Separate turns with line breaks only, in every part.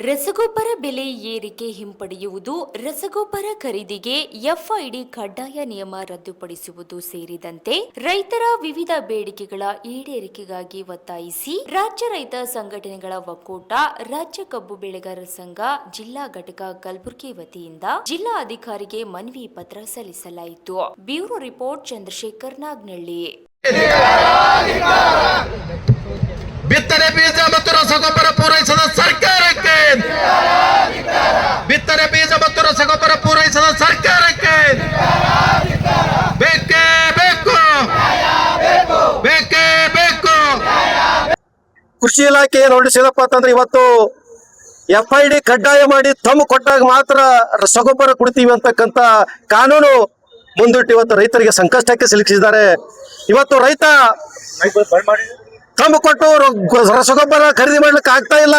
ರಸಗೊಬ್ಬರ ಬೆಲೆ ಏರಿಕೆ ಹಿಂಪಡೆಯುವುದು, ರಸಗೊಬ್ಬರ ಖರೀದಿಗೆ ಎಫ್ಐಡಿ ಕಡ್ಡಾಯ ನಿಯಮ ರದ್ದುಪಡಿಸುವುದು ಸೇರಿದಂತೆ ರೈತರ ವಿವಿಧ ಬೇಡಿಕೆಗಳ ಈಡೇರಿಕೆಗಾಗಿ ಒತ್ತಾಯಿಸಿ ರಾಜ್ಯ ರೈತ ಸಂಘಟನೆಗಳ ಒಕ್ಕೂಟ, ರಾಜ್ಯ ಕಬ್ಬು ಬೆಳೆಗಾರರ ಸಂಘ ಜಿಲ್ಲಾ ಘಟಕ ಕಲಬುರಗಿ ವತಿಯಿಂದ ಜಿಲ್ಲಾಧಿಕಾರಿಗೆ ಮನವಿ ಪತ್ರ ಸಲ್ಲಿಸಲಾಯಿತು. Bureau report Chandrashekhar Nagnalli.
ಬಿತ್ತನೆ ಬೀಜ ಮತ್ತು ರಸಗೊಬ್ಬರ ಪೂರೈಸದ ಸರ್ಕಾರಕ್ಕೆ, ಬಿತ್ತನೆ ಬೀಜ ಮತ್ತು ರಸಗೊಬ್ಬರ ಪೂರೈಸದ ಸರ್ಕಾರಕ್ಕೆ ಬೇಕೇ ಬೇಕು, ಬೇಕೇ ಬೇಕು.
ಕೃಷಿ ಇಲಾಖೆ ಏನು ಹೊರಡಿಸಿದಪ್ಪ ಅಂತಂದ್ರೆ ಇವತ್ತು ಎಫ್ಐಡಿ ಕಡ್ಡಾಯ ಮಾಡಿ ತಮ್ಮ ಕೊಟ್ಟಾಗ ಮಾತ್ರ ರಸಗೊಬ್ಬರ ಕೊಡ್ತೀವಿ ಅಂತಕ್ಕಂಥ ಕಾನೂನು ಮುಂದಿಟ್ಟು ಇವತ್ತು ರೈತರಿಗೆ ಸಂಕಷ್ಟಕ್ಕೆ ಸಿಲುಕಿಸಿದ್ದಾರೆ. ಇವತ್ತು ರೈತ ತಮ್ಮ ಕೊಟ್ಟು ರಸಗೊಬ್ಬರ ಖರೀದಿ ಮಾಡ್ಲಿಕ್ಕೆ ಆಗ್ತಾ ಇಲ್ಲ.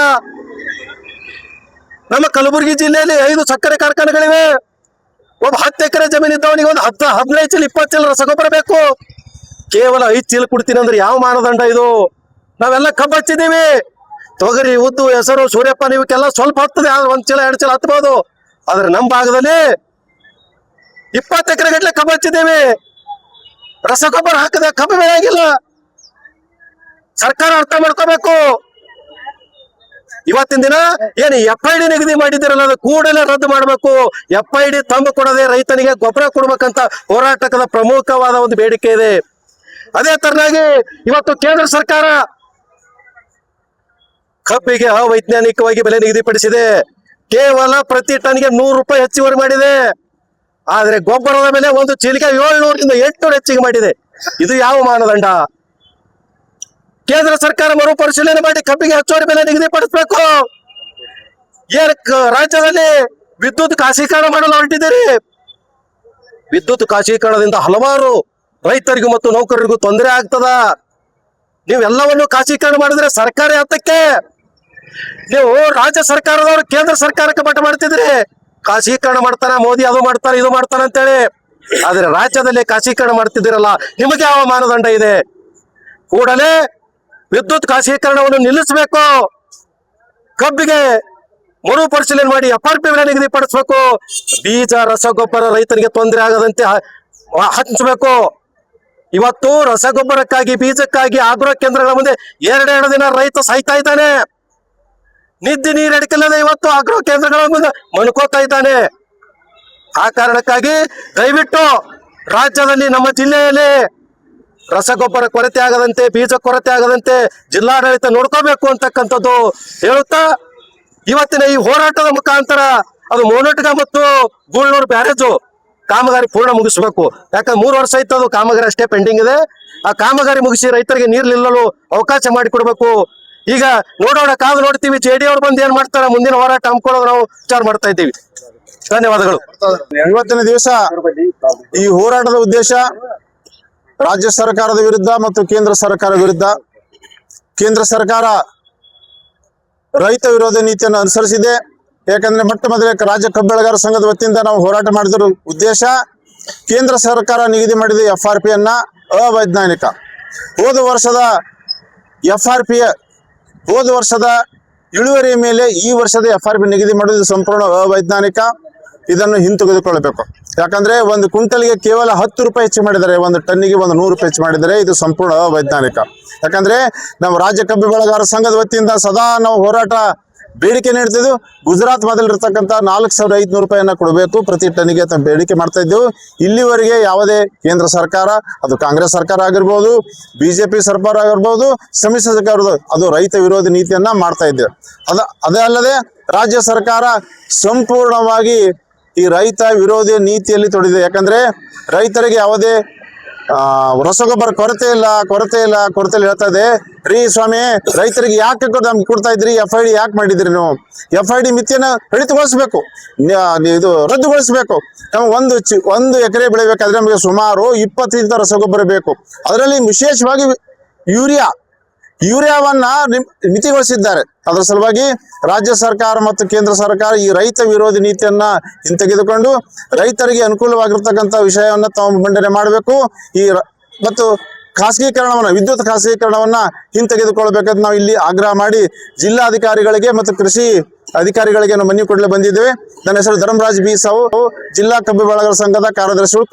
ನಮ್ಮ ಕಲಬುರಗಿ ಜಿಲ್ಲೆಯಲ್ಲಿ 5 ಸಕ್ಕರೆ ಕಾರ್ಖಾನೆಗಳಿವೆ. ಒಬ್ಬ 10 ಎಕರೆ ಜಮೀನು ಇದ್ದವನಿಗೆ ಒಂದು 15 ಚೀಲ 20 ಚೀಲ ರಸಗೊಬ್ಬರ ಬೇಕು. ಕೇವಲ 5 ಚೀಲ ಕೊಡ್ತೀನಿ ಅಂದ್ರೆ ಯಾವ ಮಾನದಂಡ ಇದು? ನಾವೆಲ್ಲ ಕಬ್ಬು ಹಚ್ಚಿದ್ದೀವಿ, ತೊಗರಿ, ಉದ್ದು, ಹೆಸರು, ಸೂರ್ಯಪಾನ ಇವಕ್ಕೆಲ್ಲ ಸ್ವಲ್ಪ ಹತ್ತದೆ, 1 ಚೀಲ 2 ಚೀಲ ಹತ್ಬೋದು. ಆದ್ರೆ ನಮ್ಮ ಭಾಗದಲ್ಲಿ 20 ಎಕರೆ ಗಟ್ಟಲೆ ಕಬ್ಬು ಹಚ್ಚಿದ್ದೀವಿ. ರಸಗೊಬ್ಬರ ಹಾಕದೆ ಕಬ್ಬು ಬೆಳೆಯಾಗಿಲ್ಲ. ಸರ್ಕಾರ ಅರ್ಥ ಮಾಡ್ಕೋಬೇಕು. ಇವತ್ತಿನ ದಿನ ಏನು ಎಫ್ಐಡಿ ನಿಗದಿ ಮಾಡಿದಿರಲ್ಲ, ಅದು ಕೂಡಲೇ ರದ್ದು ಮಾಡಬೇಕು. ಎಫ್ಐಡಿ ತಂದು ಕೊಡದೆ ರೈತನಿಗೆ ಗೊಬ್ಬರ ಕೊಡ್ಬೇಕಂತ ಹೋರಾಟದ ಪ್ರಮುಖವಾದ ಒಂದು ಬೇಡಿಕೆ ಇದೆ. ಅದೇ ತರನಾಗಿ ಇವತ್ತು ಕೇಂದ್ರ ಸರ್ಕಾರ ಕಬ್ಬಿಗೆ ಅವೈಜ್ಞಾನಿಕವಾಗಿ ಬೆಲೆ ನಿಗದಿಪಡಿಸಿದೆ. ಕೇವಲ ಪ್ರತಿ ಟನ್ಗೆ 100 ರೂಪಾಯಿ ಹೆಚ್ಚುವರಿ ಮಾಡಿದೆ. ಆದ್ರೆ ಗೊಬ್ಬರದ ಬೆಲೆ ಒಂದು ಚೀಲಿಗೆ 700ರಿಂದ 800 ಹೆಚ್ಚಿಗೆ ಮಾಡಿದೆ. ಇದು ಯಾವ ಮಾನದಂಡ? ಕೇಂದ್ರ ಸರ್ಕಾರ ಮರುಪರಿಶೀಲನೆ ಮಾಡಿ ಕಬ್ಬಿಗೆ ಹೆಚ್ಚುವರಿ ಬೆಲೆ ನಿಗದಿಪಡಿಸಬೇಕು. ರಾಜ್ಯದಲ್ಲಿ ವಿದ್ಯುತ್ ಖಾಸಗೀಕರಣ ಮಾಡಲು ಹೊರಟಿದ್ದೀರಿ. ವಿದ್ಯುತ್ ಖಾಸಗೀಕರಣದಿಂದ ಹಲವಾರು ರೈತರಿಗೂ ಮತ್ತು ನೌಕರರಿಗೂ ತೊಂದರೆ ಆಗ್ತದ. ನೀವೆಲ್ಲವನ್ನು ಖಾಸಗೀಕರಣ ಮಾಡಿದ್ರೆ ಸರ್ಕಾರ ಯಾತಕ್ಕೆ? ನೀವು ರಾಜ್ಯ ಸರ್ಕಾರದವರು ಕೇಂದ್ರ ಸರ್ಕಾರಕ್ಕೆ ಮಟ್ಟ ಮಾಡ್ತಿದ್ರಿ. ಖಾಸಗೀಕರಣ ಮಾಡ್ತಾರ ಮೋದಿ, ಅದು ಮಾಡ್ತಾರೆ ಇದು ಮಾಡ್ತಾರ ಅಂತೇಳಿ. ಆದ್ರೆ ರಾಜ್ಯದಲ್ಲಿ ಖಾಸಗೀಕರಣ ಮಾಡ್ತಿದ್ದೀರಲ್ಲ, ನಿಮಗೆ ಯಾವ ಮಾನದಂಡ ಇದೆ? ಕೂಡಲೇ ವಿದ್ಯುತ್ ಖಾಸಗೀಕರಣವನ್ನು ನಿಲ್ಲಿಸಬೇಕು. ಕಬ್ಬಿಗೆ ಮರುಪರಿಶೀಲನೆ ಮಾಡಿ FRP ಬೆಲೆ ನಿಗದಿಪಡಿಸಬೇಕು. ಬೀಜ ರಸಗೊಬ್ಬರ ರೈತರಿಗೆ ತೊಂದರೆ ಆಗದಂತೆ ಹಂಚಬೇಕು. ಇವತ್ತು ರಸಗೊಬ್ಬರಕ್ಕಾಗಿ ಬೀಜಕ್ಕಾಗಿ ಆಗ್ರೋ ಕೇಂದ್ರಗಳ ಮುಂದೆ 2 ದಿನ ರೈತ ಸಾಯ್ತಾ ಇದ್ದಾನೆ. ನಿದ್ದೆ ನೀರು ಎಡಕಲ್ಲದೆ ಇವತ್ತು ಆಗ್ರೋ ಕೇಂದ್ರಗಳ ಮುಂದೆ ಮಣ್ಕೋತಾ ಇದ್ದಾನೆ. ಆ ಕಾರಣಕ್ಕಾಗಿ ದಯವಿಟ್ಟು ರಾಜ್ಯದಲ್ಲಿ ನಮ್ಮ ಜಿಲ್ಲೆಯಲ್ಲಿ ರಸಗೊಬ್ಬರ ಕೊರತೆ ಆಗದಂತೆ, ಬೀಜ ಕೊರತೆ ಆಗದಂತೆ ಜಿಲ್ಲಾಡಳಿತ ನೋಡ್ಕೋಬೇಕು ಅಂತಕ್ಕಂಥದ್ದು ಹೇಳುತ್ತಾ, ಇವತ್ತಿನ ಈ ಹೋರಾಟದ ಮುಖಾಂತರ ಅದು ಮೋನಟ್ಗ ಮತ್ತು ಗೂಳ್ನೂರು ಬ್ಯಾರೇಜು ಕಾಮಗಾರಿ ಪೂರ್ಣ ಮುಗಿಸ್ಬೇಕು. ಯಾಕಂದ್ರೆ 3 ವರ್ಷ ಆಯ್ತು, ಅದು ಕಾಮಗಾರಿ ಅಷ್ಟೇ ಪೆಂಡಿಂಗ್ ಇದೆ. ಆ ಕಾಮಗಾರಿ ಮುಗಿಸಿ ರೈತರಿಗೆ ನೀರು ನಿಲ್ಲಲು ಅವಕಾಶ ಮಾಡಿಕೊಡ್ಬೇಕು. ಈಗ ನೋಡೋಣ, ಕಾದು ನೋಡ್ತೀವಿ JD ಅವ್ರು ಬಂದು ಏನ್ ಮಾಡ್ತಾರೆ, ಮುಂದಿನ ಹೋರಾಟ ಹಮ್ಮಿಕೊಳ್ಳೋದು ನಾವು ವಿಚಾರ ಮಾಡ್ತಾ ಇದ್ದೀವಿ. ಧನ್ಯವಾದಗಳು.
ಇವತ್ತಿನ ದಿವಸ ಈ ಹೋರಾಟದ ಉದ್ದೇಶ ರಾಜ್ಯ ಸರ್ಕಾರದ ವಿರುದ್ಧ ಮತ್ತು ಕೇಂದ್ರ ಸರ್ಕಾರ ವಿರುದ್ಧ. ಕೇಂದ್ರ ಸರ್ಕಾರ ರೈತ ವಿರೋಧ ನೀತಿಯನ್ನು ಅನುಸರಿಸಿದೆ. ಯಾಕಂದ್ರೆ ಮೊಟ್ಟ ಮೊದಲೇ ರಾಜ್ಯ ಕಬ್ಬು ಬೆಳೆಗಾರರ ಸಂಘದ ವತಿಯಿಂದ ನಾವು ಹೋರಾಟ ಮಾಡಿದ ಉದ್ದೇಶ, ಕೇಂದ್ರ ಸರ್ಕಾರ ನಿಗದಿ ಮಾಡಿದ FRP ಅನ್ನ ಅವೈಜ್ಞಾನಿಕ. ಹೋದ ವರ್ಷದ FRP ಹೋದ ವರ್ಷದ ಇಳುವರಿಯ ಮೇಲೆ ಈ ವರ್ಷದ FRP ನಿಗದಿ ಮಾಡೋದು ಸಂಪೂರ್ಣ ಅವೈಜ್ಞಾನಿಕ. ಇದನ್ನು ಹಿಂತೆಗೆದುಕೊಳ್ಳಬೇಕು. ಯಾಕಂದ್ರೆ 1 ಕ್ವಿಂಟಲ್ಗೆ ಕೇವಲ 10 ರೂಪಾಯಿ ಹೆಚ್ಚು ಮಾಡಿದ್ದಾರೆ, 1 ಟನ್ನಿಗೆ 100 ರೂಪಾಯಿ ಹೆಚ್ಚು ಮಾಡಿದರೆ ಇದು ಸಂಪೂರ್ಣ ಅವೈಜ್ಞಾನಿಕ. ಯಾಕಂದ್ರೆ ನಾವು ರಾಜ್ಯ ಕಬ್ಬು ಬೆಳೆಗಾರರ ಸಂಘದ ವತಿಯಿಂದ ಸದಾ ನಾವು ಹೋರಾಟ ಬೇಡಿಕೆ ನೀಡ್ತಿದ್ವು. ಗುಜರಾತ್ ಮೊದಲಿರ್ತಕ್ಕಂಥ 4500 ರೂಪಾಯಿಯನ್ನ ಕೊಡಬೇಕು ಪ್ರತಿ ಟನ್ನಿಗೆ ಅಂತ ಬೇಡಿಕೆ ಮಾಡ್ತಾ ಇದ್ದೆವು. ಇಲ್ಲಿವರೆಗೆ ಯಾವುದೇ ಕೇಂದ್ರ ಸರ್ಕಾರ, ಅದು ಕಾಂಗ್ರೆಸ್ ಸರ್ಕಾರ ಆಗಿರ್ಬೋದು, BJP ಸರ್ಕಾರ ಆಗಿರ್ಬೋದು, ಸಮ್ಮಿಶ್ರ ಸರ್ಕಾರ, ಅದು ರೈತ ವಿರೋಧಿ ನೀತಿಯನ್ನ ಮಾಡ್ತಾ ಇದ್ದೇವೆ. ಅದೇ ಅಲ್ಲದೆ ರಾಜ್ಯ ಸರ್ಕಾರ ಸಂಪೂರ್ಣವಾಗಿ ಈ ರೈತ ವಿರೋಧಿ ನೀತಿಯಲ್ಲಿ ತೊಡಗಿದೆ. ಯಾಕಂದ್ರೆ ರೈತರಿಗೆ ಯಾವುದೇ ರಸಗೊಬ್ಬರ ಕೊರತೆ ಇಲ್ಲ ಹೇಳ್ತಾ ಇದೆ. ರೀ ಸ್ವಾಮಿ, ರೈತರಿಗೆ ಯಾಕೆ ನಮ್ಗೆ ಕೊಡ್ತಾ ಇದ್ರಿ? FID ಯಾಕೆ ಮಾಡಿದ್ರಿ? ನೀವು FID ಮಿತಿಯನ್ನು ಕಡಿತಗೊಳಿಸ್ಬೇಕು, ಇದು ರದ್ದುಗೊಳಿಸ್ಬೇಕು. ನಮ್ಗೆ ಒಂದು ಎಕರೆ ಬೆಳಿಬೇಕಾದ್ರೆ ನಮಗೆ ಸುಮಾರು 20 ಲೀಟರ್ ರಸಗೊಬ್ಬರ ಬೇಕು. ಅದರಲ್ಲಿ ವಿಶೇಷವಾಗಿ ಯೂರಿಯಾವನ್ನ ಮಿತಿಗೊಳಿಸಿದ್ದಾರೆ. ಅದರ ಸಲುವಾಗಿ ರಾಜ್ಯ ಸರ್ಕಾರ ಮತ್ತು ಕೇಂದ್ರ ಸರ್ಕಾರ ಈ ರೈತ ವಿರೋಧಿ ನೀತಿಯನ್ನ ಹಿಂತೆಗೆದುಕೊಂಡು ರೈತರಿಗೆ ಅನುಕೂಲವಾಗಿರ್ತಕ್ಕಂಥ ವಿಷಯವನ್ನ ತಾವು ಮಂಡನೆ ಮಾಡಬೇಕು. ಮತ್ತು ಖಾಸಗೀಕರಣವನ್ನ ವಿದ್ಯುತ್ ಖಾಸಗೀಕರಣವನ್ನ ಹಿಂತೆಗೆದುಕೊಳ್ಬೇಕಂತ ನಾವು ಇಲ್ಲಿ ಆಗ್ರಹ ಮಾಡಿ ಜಿಲ್ಲಾಧಿಕಾರಿಗಳಿಗೆ ಮತ್ತು ಕೃಷಿ ಅಧಿಕಾರಿಗಳಿಗೆ ನಾವು ಮನವಿ ಕೊಡಲು ಬಂದಿದ್ದೇವೆ. ನನ್ನ ಹೆಸರು ಧರ್ಮರಾಜ್ ಬಿ ಸಾವು, ಜಿಲ್ಲಾ ಕಬ್ಬು ಬೆಳೆಗಾರರ ಸಂಘದ ಕಾರ್ಯದರ್ಶಿಗಳು.